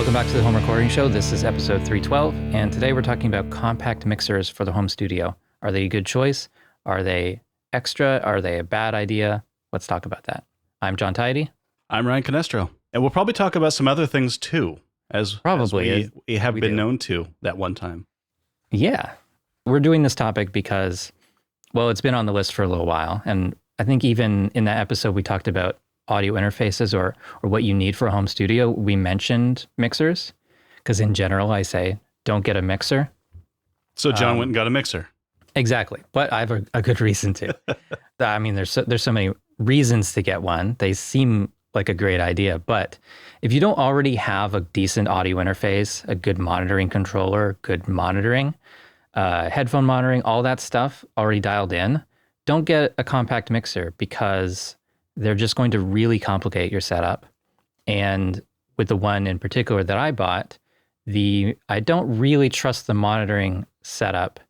Welcome back to the Home Recording Show. This is episode 312, and today we're talking about compact mixers for the home studio. Are they a good choice? Are they extra? Are they a bad idea? Let's talk about that. I'm Jon Tidey. I'm Ryan Canestro. And we'll probably talk about some other things too, as we have been known to that one time. Yeah. We're doing this topic because, well, it's been on the list for a little while. And I think even in that episode, we talked about audio interfaces or what you need for a home studio. We mentioned mixers because in general, I say, don't get a mixer. So John went and got a mixer. Exactly. But I have a good reason to. I mean, there's so many reasons to get one. They seem like a great idea. But if you don't already have a decent audio interface, a good monitoring controller, good monitoring, headphone monitoring, all that stuff already dialed in, don't get a compact mixer because they're just going to really complicate your setup. And with the one in particular that I bought, I don't really trust the monitoring setup,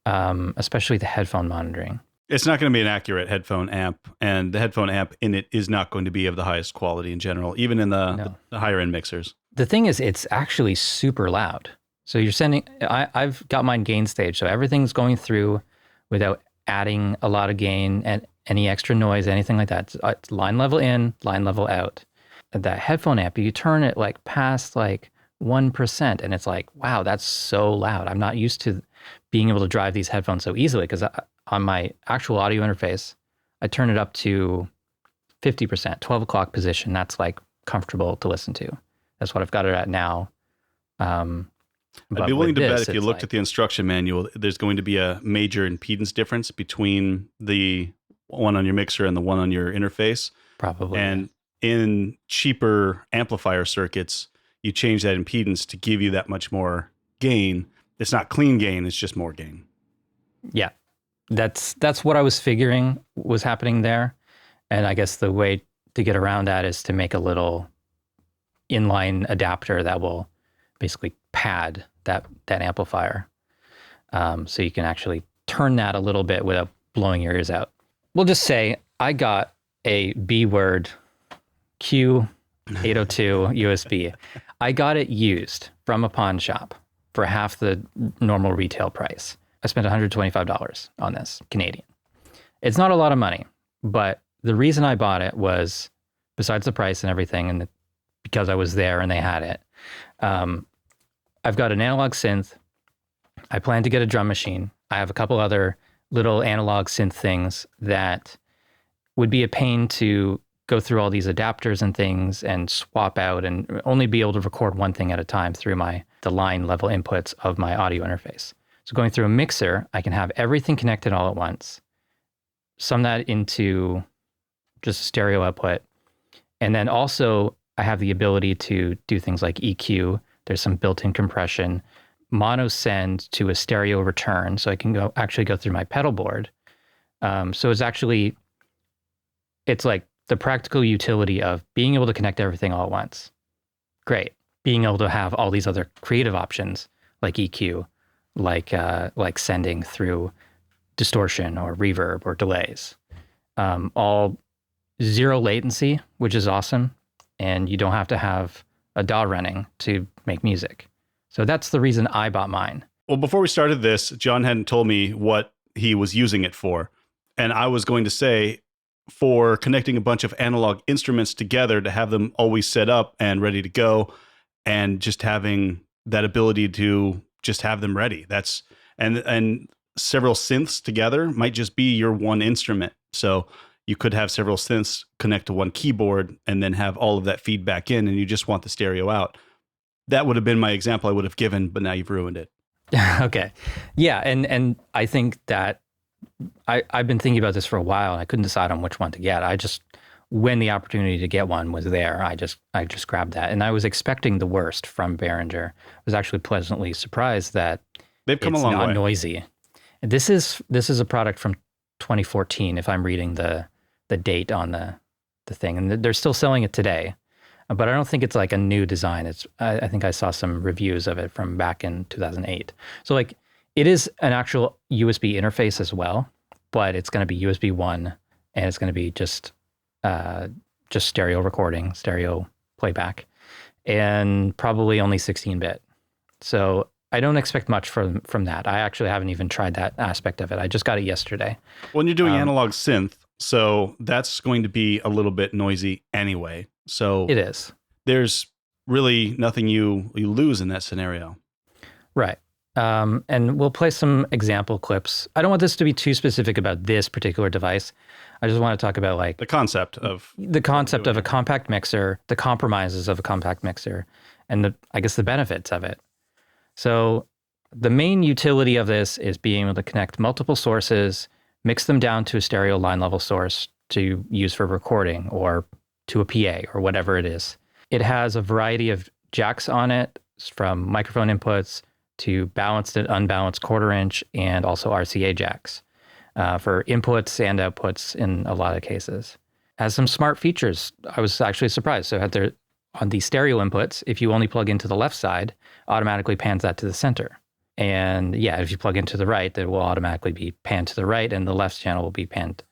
especially the headphone monitoring. It's not going to be an accurate headphone amp, and the headphone amp in it is not going to be of the highest quality in general, even in the higher end mixers. The thing is, it's actually super loud. So you're sending, I've got mine gain stage, so everything's going through without adding a lot of gain and any extra noise, anything like that. It's line level in, line level out. That headphone amp, you turn it like past like 1% and it's like, wow, that's so loud. I'm not used to being able to drive these headphones so easily because on my actual audio interface, I turn it up to 50%, 12 o'clock position. That's like comfortable to listen to. That's what I've got it at now. I'd be willing to bet if you looked at the instruction manual, there's going to be a major impedance difference between the one on your mixer and the one on your interface. Probably. And in cheaper amplifier circuits, you change that impedance to give you that much more gain. It's not clean gain, it's just more gain. Yeah. That's what I was figuring was happening there. And I guess the way to get around that is to make a little inline adapter that will basically pad that amplifier. So you can actually turn that a little bit without blowing your ears out. We'll just say I got a B-word Q802 USB. I got it used from a pawn shop for half the normal retail price. I spent $125 on this, Canadian. It's not a lot of money, but the reason I bought it was, besides the price and everything, and because I was there and they had it, I've got an analog synth. I plan to get a drum machine. I have a couple other little analog synth things that would be a pain to go through all these adapters and things and swap out and only be able to record one thing at a time through the line level inputs of my audio interface. So going through a mixer, I can have everything connected all at once, sum that into just a stereo output. And then also I have the ability to do things like EQ. There's some built-in compression, mono send to a stereo return. So I can actually go through my pedal board. So it's like the practical utility of being able to connect everything all at once. Great. Being able to have all these other creative options like EQ, like sending through distortion or reverb or delays. All zero latency, which is awesome. And you don't have to have a DAW running to make music. So that's the reason I bought mine. Well, before we started this, John hadn't told me what he was using it for. And I was going to say, for connecting a bunch of analog instruments together to have them always set up and ready to go, and just having that ability to just have them ready. And several synths together might just be your one instrument. So you could have several synths connect to one keyboard and then have all of that feedback in, and you just want the stereo out. That would have been my example I would have given, but now you've ruined it. Okay. Yeah. And I think that I've been thinking about this for a while and I couldn't decide on which one to get. When the opportunity to get one was there, I just grabbed that. And I was expecting the worst from Behringer. I was actually pleasantly surprised that they've come a long way. It's not noisy. This is a product from 2014, if I'm reading the date on the thing. And they're still selling it today. But I don't think it's like a new design. I think I saw some reviews of it from back in 2008. So like it is an actual USB interface as well, but it's going to be USB 1 and it's going to be just stereo recording, stereo playback. and probably only 16-bit. So I don't expect much from that. I actually haven't even tried that aspect of it. I just got it yesterday. When you're doing analog synth, so that's going to be a little bit noisy anyway. So it is. There's really nothing you lose in that scenario. Right. And we'll play some example clips. I don't want this to be too specific about this particular device. I just want to talk about like the concept of a compact mixer, the compromises of a compact mixer, and I guess the benefits of it. So the main utility of this is being able to connect multiple sources, mix them down to a stereo line level source to use for recording or to a PA or whatever it is. It has a variety of jacks on it, from microphone inputs to balanced and unbalanced 1/4 inch, and also RCA jacks for inputs and outputs in a lot of cases. It has some smart features. I was actually surprised. So on the stereo inputs, if you only plug into the left side, automatically pans that to the center. And yeah, if you plug into the right, it will automatically be panned to the right, and the left channel will be panned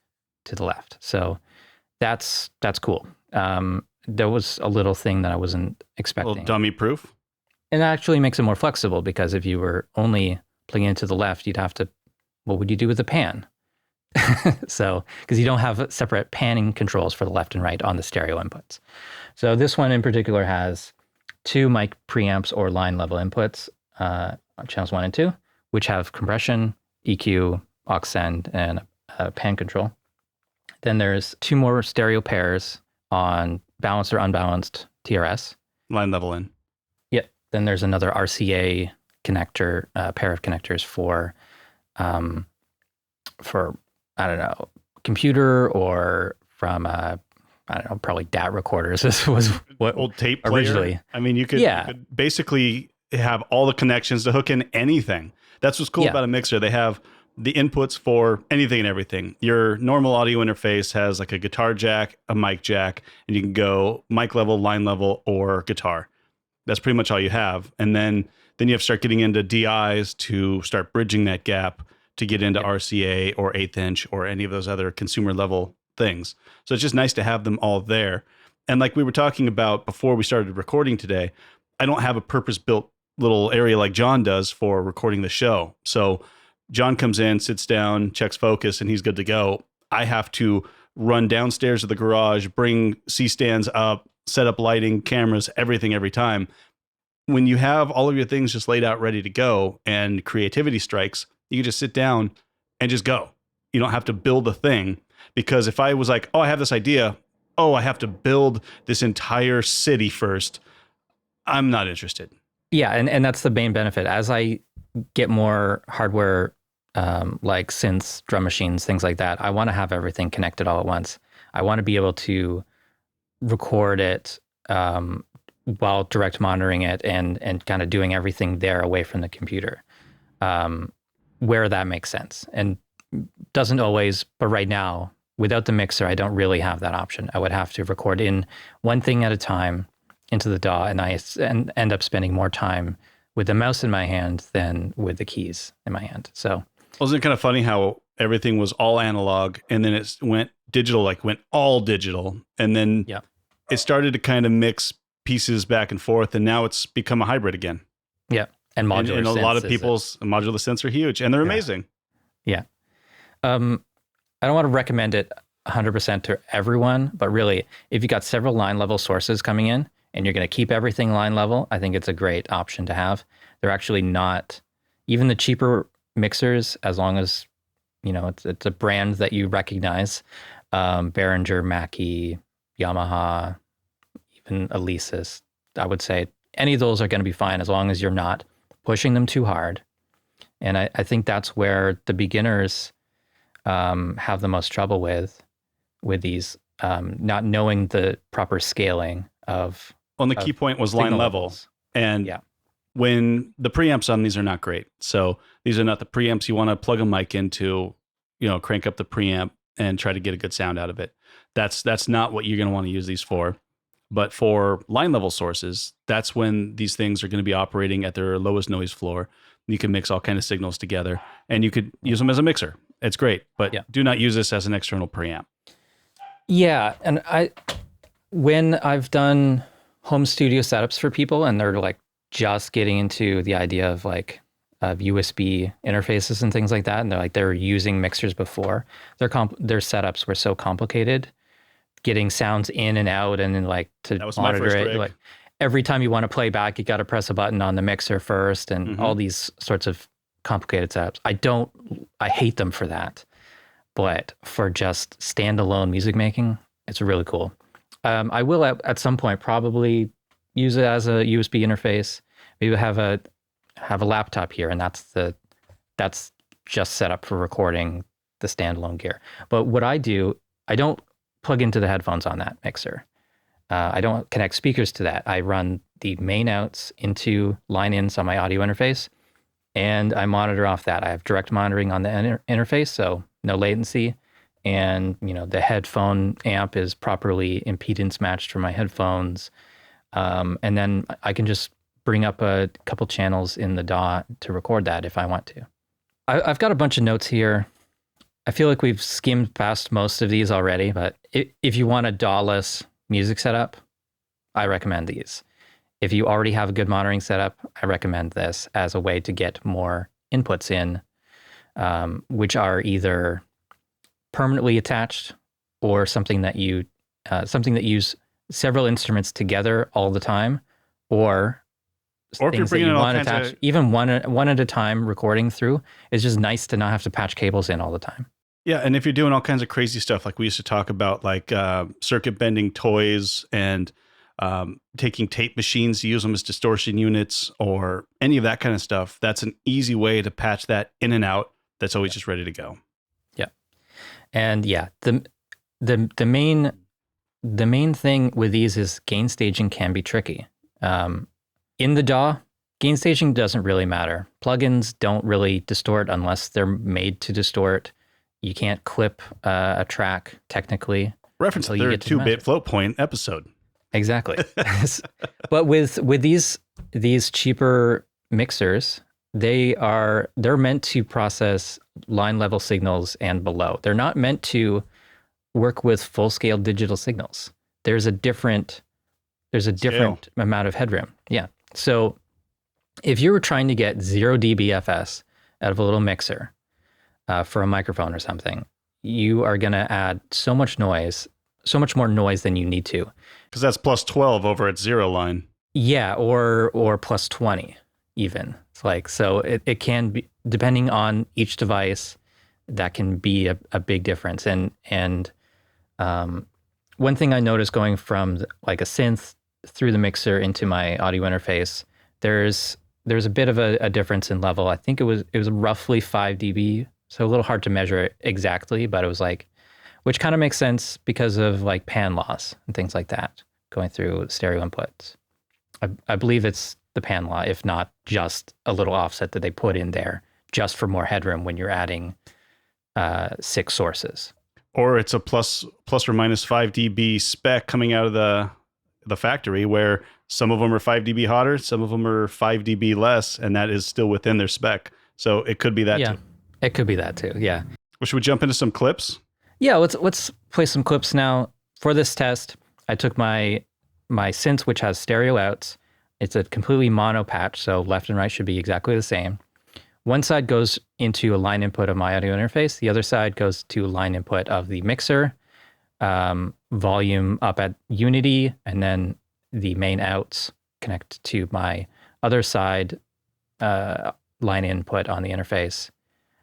to the left. So that's cool. There was a little thing that I wasn't expecting. A little dummy proof. And that actually makes it more flexible, because if you were only plugging into the left, what would you do with the pan? So, because you don't have separate panning controls for the left and right on the stereo inputs. So this one in particular has 2 mic preamps or line level inputs on channels 1 and 2, which have compression, EQ, aux send, and a pan control. Then there's 2 more stereo pairs on balanced or unbalanced TRS. Line level in. Yep. Then there's another RCA connector, pair of connectors for I don't know, computer, or from I don't know, probably DAT recorders. This was what old tape player. Originally. I mean, you could basically have all the connections to hook in anything. That's what's cool about a mixer. They have the inputs for anything and everything. Your normal audio interface has like a guitar jack, a mic jack, and you can go mic level, line level, or guitar. That's pretty much all you have. And then you have to start getting into DIs to start bridging that gap to get into RCA or 1/8 inch or any of those other consumer level things. So it's just nice to have them all there. And like we were talking about before we started recording today, I don't have a purpose-built little area like Jon does for recording the show. So Jon comes in, sits down, checks focus, and he's good to go. I have to run downstairs to the garage, bring C-stands up, set up lighting, cameras, everything every time. When you have all of your things just laid out ready to go and creativity strikes, you can just sit down and just go. You don't have to build a thing, because if I was like, oh, I have this idea, I have to build this entire city first, I'm not interested. Yeah, and that's the main benefit. As I get more hardware, like synths, drum machines, things like that, I want to have everything connected all at once. I want to be able to record it while direct monitoring it and kind of doing everything there away from the computer, where that makes sense. And doesn't always, but right now, without the mixer, I don't really have that option. I would have to record in one thing at a time into the DAW, and I end up spending more time with the mouse in my hand than with the keys in my hand. So, wasn't it kind of funny how everything was all analog and then it went digital, went all digital, and then it started to kind of mix pieces back and forth, and now it's become a hybrid again. Yeah, and modular. And a lot of people's modular synths are huge, and they're amazing. Yeah. I don't want to recommend it 100% to everyone, but really, if you got several line level sources coming in and you're going to keep everything line level, I think it's a great option to have. They're actually not, even the cheaper mixers, as long as, it's a brand that you recognize, Behringer, Mackie, Yamaha, even Alesis, I would say any of those are going to be fine as long as you're not pushing them too hard. And I think that's where the beginners have the most trouble with these, not knowing the proper scaling of. Well, and the key point was line level. And when the preamps on these are not great. So these are not the preamps you want to plug a mic into, crank up the preamp and try to get a good sound out of it. That's not what you're going to want to use these for. But for line level sources, that's when these things are going to be operating at their lowest noise floor. You can mix all kind of signals together, and you could use them as a mixer. It's great, but do not use this as an external preamp. Yeah, and when I've done home studio setups for people, and they're like just getting into the idea of like of USB interfaces and things like that. And they're using mixers before. Their setups were so complicated, getting sounds in and out, and then like to monitor it. Like every time you want to play back, you got to press a button on the mixer first, and all these sorts of complicated setups. I hate them for that, but for just standalone music making, it's really cool. I will at some point probably use it as a USB interface. Maybe have a laptop here, and that's just set up for recording the standalone gear. But what I do, I don't plug into the headphones on that mixer. I don't connect speakers to that. I run the main outs into line ins on my audio interface, and I monitor off that. I have direct monitoring on the interface, so no latency. And the headphone amp is properly impedance matched for my headphones. And then I can just bring up a couple channels in the DAW to record that if I want to. I've got a bunch of notes here. I feel like we've skimmed past most of these already, but if you want a DAW-less music setup, I recommend these. If you already have a good monitoring setup, I recommend this as a way to get more inputs in, which are either permanently attached or something that use several instruments together all the time, or if you're bringing in all kinds attach, even one at a time recording through. It's just nice to not have to patch cables in all the time. Yeah, and if you're doing all kinds of crazy stuff, like we used to talk about, like circuit bending toys and taking tape machines to use them as distortion units or any of that kind of stuff, that's an easy way to patch that in and out. That's always just ready to go. Yeah, and the main thing with these is gain staging can be tricky. In the DAW, gain staging doesn't really matter. Plugins don't really distort unless they're made to distort. You can't clip a track technically. Reference the 2-bit float point episode. Exactly. But with these cheaper mixers, they're meant to process line level signals and below. They're not meant to work with full scale digital signals. There's a different amount of headroom. Yeah. So if you were trying to get 0 dB FS out of a little mixer for a microphone or something, you are going to add so much more noise than you need to. Because that's plus 12 over its 0 line. Yeah, or plus 20 even. It's like, so it can be, depending on each device, that can be a big difference. And one thing I noticed going from like a synth through the mixer into my audio interface, there's a bit of a difference in level. I think it was roughly 5 dB, so a little hard to measure it exactly, but it was like, which kind of makes sense because of like pan loss and things like that going through stereo inputs. I believe it's the pan law, if not just a little offset that they put in there just for more headroom when you're adding 6 sources. Or it's a plus or minus 5 dB spec coming out of the factory, where some of them are 5 dB hotter, some of them are 5 dB less, and that is still within their spec. So it could be that too. It could be that too, yeah. Well, should we jump into some clips? Yeah, let's play some clips now. For this test, I took my synth, which has stereo outs. It's a completely mono patch, so left and right should be exactly the same. One side goes into a line input of my audio interface. The other side goes to a line input of the mixer, volume up at unity, and then the main outs connect to my other side line input on the interface.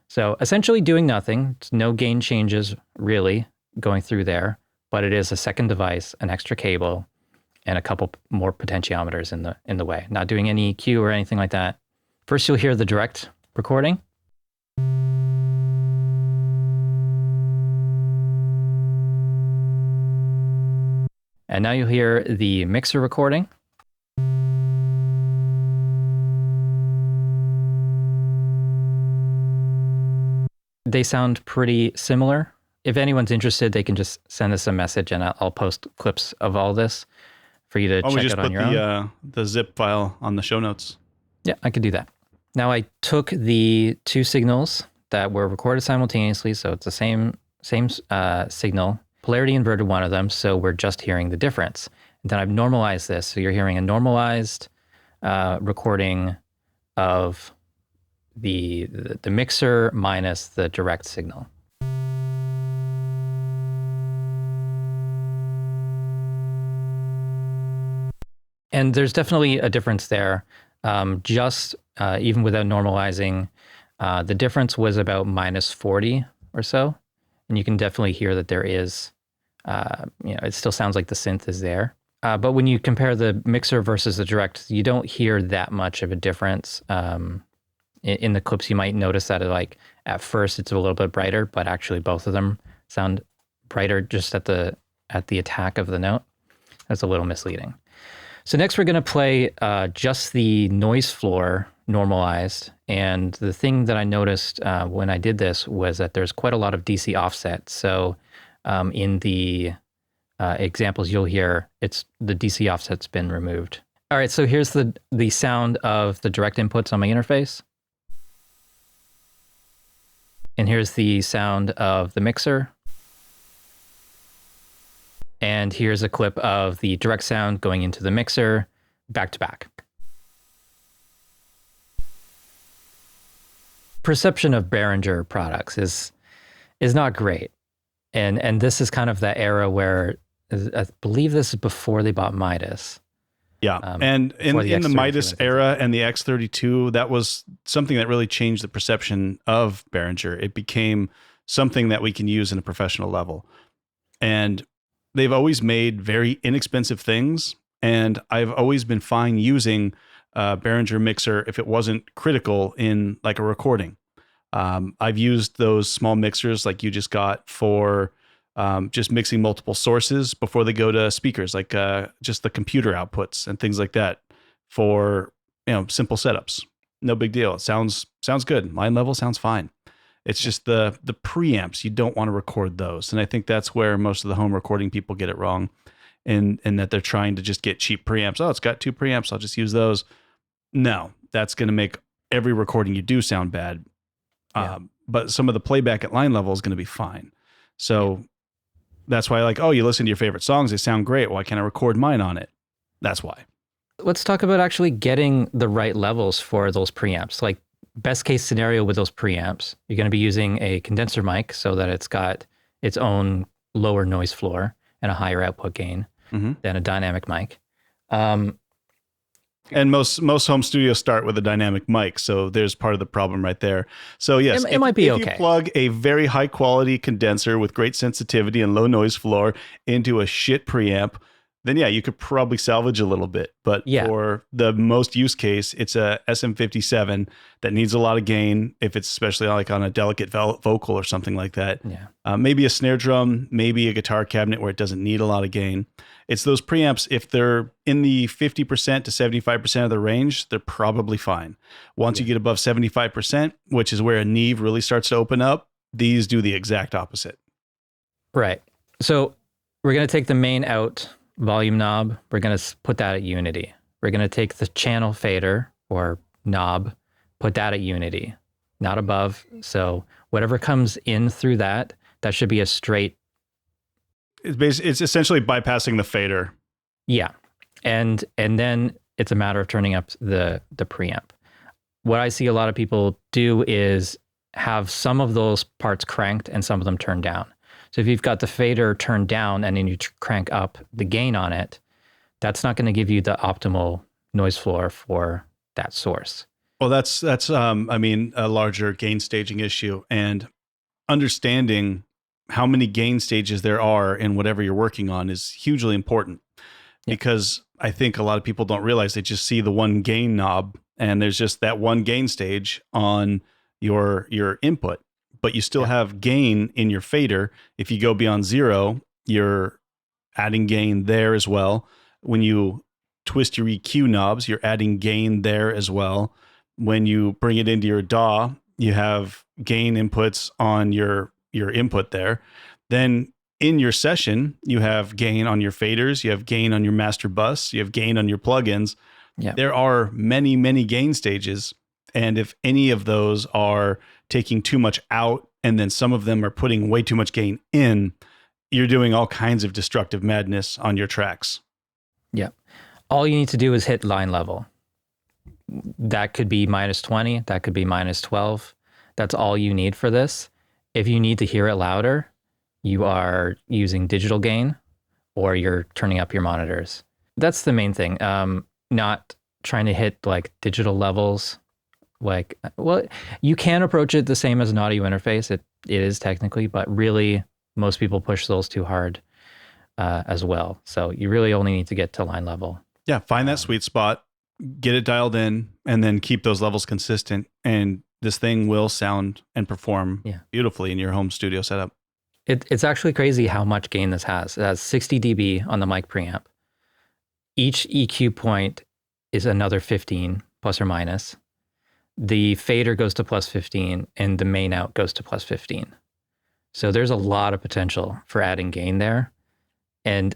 So essentially doing nothing. It's no gain changes really going through there, but it is a second device, an extra cable, and a couple more potentiometers in the way. Not doing any EQ or anything like that. First, you'll hear the direct recording. And now you'll hear the mixer recording. They sound pretty similar. If anyone's interested, they can just send us a message and I'll post clips of all this for you to check out on your own. Just put the zip file on the show notes. Yeah, I could do that. Now I took the 2 signals that were recorded simultaneously, so it's the same signal, polarity inverted one of them, so we're just hearing the difference. And then I've normalized this. So you're hearing a normalized recording of the mixer minus the direct signal. And there's definitely a difference there. Even without normalizing, the difference was about minus 40 or so. And you can definitely hear that there is, it still sounds like the synth is there. But when you compare the mixer versus the direct, you don't hear that much of a difference. In the clips, you might notice that at first it's a little bit brighter, but actually both of them sound brighter just at the attack of the note. That's a little misleading. So next we're going to play just the noise floor normalized. And the thing that I noticed when I did this was that there's quite a lot of DC offset. So in the examples you'll hear, it's the DC offset's been removed. All right, so here's the sound of the direct inputs on my interface. And here's the sound of the mixer. And here's a clip of the direct sound going into the mixer back to back. Perception of Behringer products is not great. And this is kind of the era where I believe this is before they bought Midas. Yeah. And in the Midas era and the X32, that was something that really changed the perception of Behringer. It became something that we can use in a professional level. And they've always made very inexpensive things. And I've always been fine using Behringer mixer if it wasn't critical in like a recording. I've used those small mixers like you just got for just mixing multiple sources before they go to speakers, like just the computer outputs and things like that for simple setups. No big deal. It sounds good. Line level sounds fine. It's just the preamps, you don't want to record those. And I think that's where most of the home recording people get it wrong, in that they're trying to just get cheap preamps. Oh, it's got 2 preamps, I'll just use those. No, that's going to make every recording you do sound bad. Yeah. But some of the playback at line level is going to be fine. So that's why you listen to your favorite songs, they sound great. Why can't I record mine on it? That's why. Let's talk about actually getting the right levels for those preamps. Like best case scenario with those preamps, you're going to be using a condenser mic so that it's got its own lower noise floor and a higher output gain than a dynamic mic. And most home studios start with a dynamic mic, so there's part of the problem right there. So yes, it might be okay. If you plug a very high quality condenser with great sensitivity and low noise floor into a shit preamp, then yeah, you could probably salvage a little bit. But for the most use case, it's a SM57 that needs a lot of gain, if it's especially like on a delicate vocal or something like that. Yeah. Maybe a snare drum, maybe a guitar cabinet where it doesn't need a lot of gain. It's those preamps, if they're in the 50% to 75% of the range, they're probably fine. Once you get above 75%, which is where a Neve really starts to open up, these do the exact opposite. Right. So we're going to take the main out volume knob. We're going to put that at unity. We're going to take the channel fader or knob, put that at unity, not above. So whatever comes in through that should be a straight. It's essentially bypassing the fader. Yeah. And then it's a matter of turning up the preamp. What I see a lot of people do is have some of those parts cranked and some of them turned down. So if you've got the fader turned down and then you crank up the gain on it, that's not going to give you the optimal noise floor for that source. Well, that's a larger gain staging issue, and understanding how many gain stages there are in whatever you're working on is hugely important, because I think a lot of people don't realize, they just see the one gain knob and there's just that one gain stage on your input, but you still have gain in your fader. If you go beyond 0, you're adding gain there as well. When you twist your EQ knobs, you're adding gain there as well. When you bring it into your DAW, you have gain inputs on your input there. Then in your session, you have gain on your faders, you have gain on your master bus, you have gain on your plugins. Yeah. There are many, many gain stages. And if any of those are taking too much out, and then some of them are putting way too much gain in, you're doing all kinds of destructive madness on your tracks. Yeah. All you need to do is hit line level. That could be -20. That could be -12. That's all you need for this. If you need to hear it louder, you are using digital gain or you're turning up your monitors. That's the main thing. Not trying to hit like digital levels. Like, well, you can approach it the same as an audio interface. It is technically, but really most people push those too hard as well. So you really only need to get to line level. Yeah, find that sweet spot, get it dialed in, and then keep those levels consistent. And this thing will sound and perform beautifully in your home studio setup. It's actually crazy how much gain this has. It has 60 dB on the mic preamp. Each EQ point is another 15 plus or minus. The fader goes to +15 and the main out goes to +15. So there's a lot of potential for adding gain there and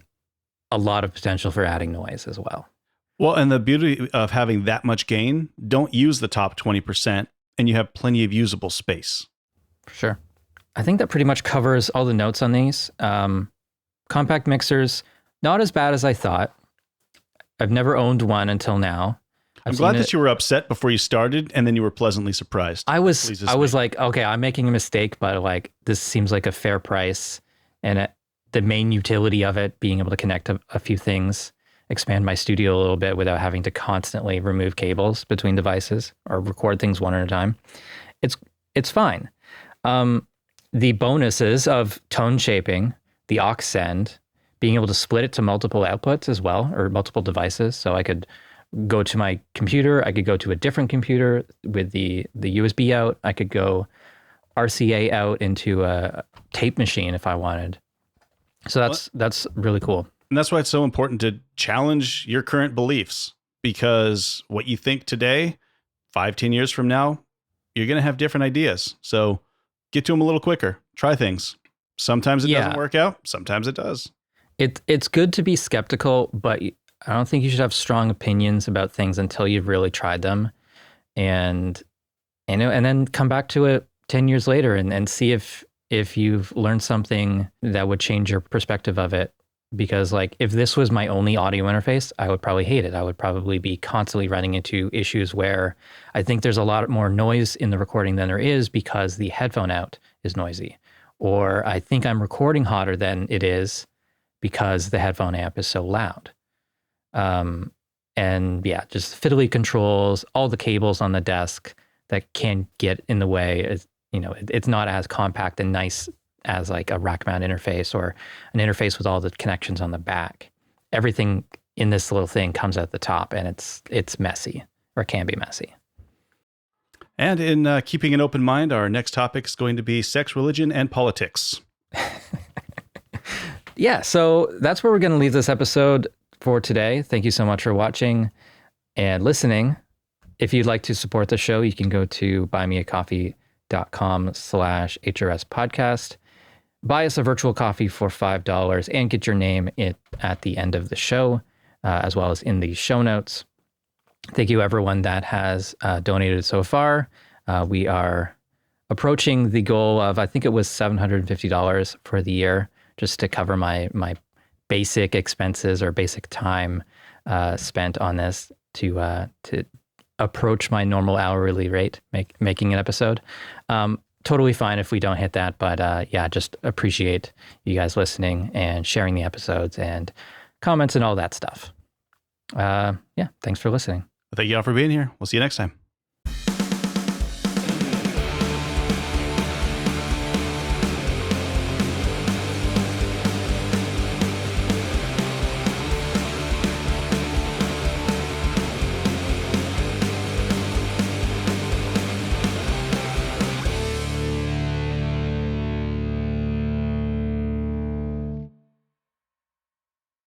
a lot of potential for adding noise as well. Well, and the beauty of having that much gain, don't use the top 20% and you have plenty of usable space. For sure. I think that pretty much covers all the notes on these. Compact mixers, not as bad as I thought. I've never owned one until now. I'm glad that you were upset before you started and then you were pleasantly surprised. I was like, okay, I'm making a mistake, but like this seems like a fair price. And the main utility of it, being able to connect a few things, expand my studio a little bit without having to constantly remove cables between devices or record things one at a time. It's fine. The bonuses of tone shaping, the aux send, being able to split it to multiple outputs as well, or multiple devices. So I could go to my computer, I could go to a different computer with the USB out, I could go RCA out into a tape machine if I wanted. So that's really cool. And that's why it's so important to challenge your current beliefs, because what you think today, 5-10 years from now, you're going to have different ideas. So get to them a little quicker. Try things. Sometimes it doesn't work out. Sometimes it does. It's good to be skeptical, but I don't think you should have strong opinions about things until you've really tried them, and then come back to it 10 years later and see if you've learned something that would change your perspective of it. Because like if this was my only audio interface, I would probably hate it. I would probably be constantly running into issues where I think there's a lot more noise in the recording than there is because the headphone out is noisy. Or I think I'm recording hotter than it is because the headphone amp is so loud. And yeah, just fiddly controls, all the cables on the desk that can get in the way. It's not as compact and nice as like a rack mount interface or an interface with all the connections on the back. Everything in this little thing comes at the top, and it's messy, or can be messy. And in keeping an open mind, our next topic is going to be sex, religion, and politics. Yeah, so that's where we're going to leave this episode for today. Thank you so much for watching and listening. If you'd like to support the show, you can go to buymeacoffee.com/HRS podcast. Buy us a virtual coffee for $5 and get your name at the end of the show, as well as in the show notes. Thank you, everyone that has donated so far. We are approaching the goal of, I think it was $750 for the year, just to cover my basic expenses or basic time spent on this to approach my normal hourly rate making an episode. Totally fine if we don't hit that, but just appreciate you guys listening and sharing the episodes and comments and all that stuff. Thanks for listening. Thank you all for being here. We'll see you next time.